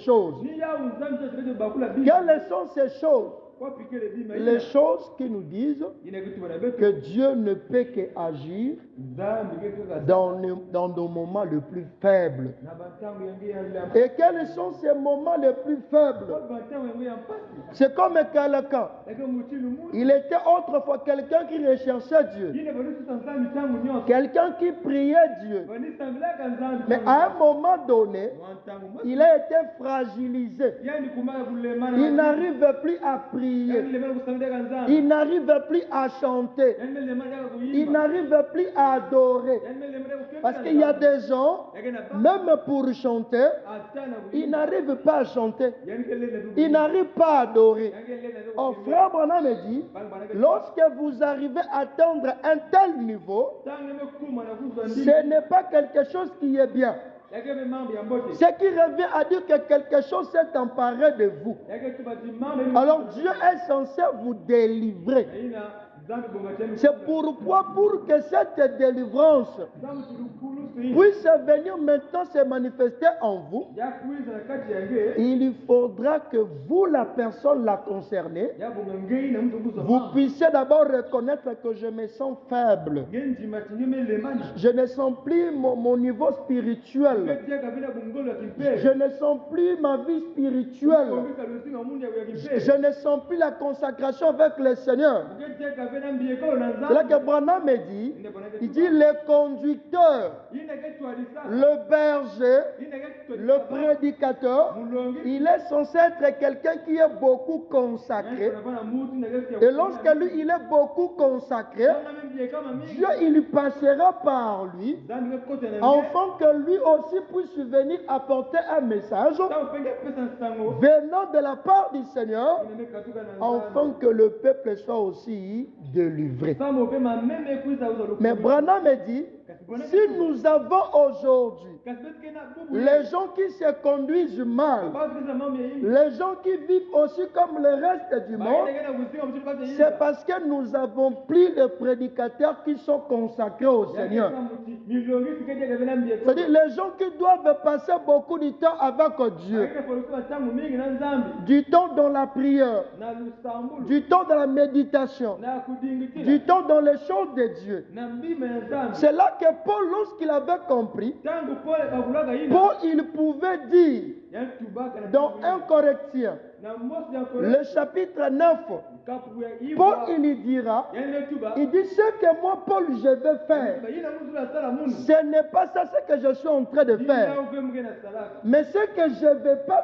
choses. Quelles sont ces choses? Les choses qui nous disent que Dieu ne peut qu'agir dans nos moments les plus faibles. Et quels sont ces moments les plus faibles? C'est comme quelqu'un. Il était autrefois quelqu'un qui recherchait Dieu. Quelqu'un qui priait Dieu. Mais à un moment donné, il a été fragilisé. Il n'arrive plus à prier. Il n'arrive plus à chanter. Il n'arrive plus à adorer. Parce qu'il y a des gens, même pour chanter, ils n'arrivent pas à chanter. Ils n'arrivent pas à adorer. Oh, frère Branham me dit, lorsque vous arrivez à atteindre un tel niveau, ce n'est pas quelque chose qui est bien. Ce qui revient à dire que quelque chose s'est emparé de vous. Alors Dieu est censé vous délivrer. C'est pourquoi, pour que cette délivrance puisse venir maintenant se manifester en vous, il faudra que vous, la personne la concernée, vous puissiez d'abord reconnaître que je me sens faible. Je ne sens plus mon niveau spirituel. Je ne sens plus ma vie spirituelle. Je ne sens plus la consacration avec le Seigneur. C'est là que Branham me dit, il dit le conducteur, le berger, le prédicateur, il est censé être quelqu'un qui est beaucoup consacré. Et lorsque lui, il est beaucoup consacré, Dieu, il passera par lui, afin que lui aussi puisse venir apporter un message venant de la part du Seigneur, afin que le peuple soit aussi délivré. Mais Branham me dit, si nous avons aujourd'hui les gens qui se conduisent mal, les gens qui vivent aussi comme le reste du monde, c'est parce que nous n'avons plus de prédicateurs qui sont consacrés au Seigneur. C'est-à-dire les gens qui doivent passer beaucoup de temps avec Dieu, du temps dans la prière, du temps dans la méditation, du temps dans les choses de Dieu. C'est là que Paul, lorsqu'il avait compris, Paul, il pouvait dire dans 1 Corinthiens, le chapitre 9, Paul, il y dira, il dit ce que moi, Paul, je vais faire, ce n'est pas ça ce que je suis en train de faire, mais ce que je ne vais pas faire,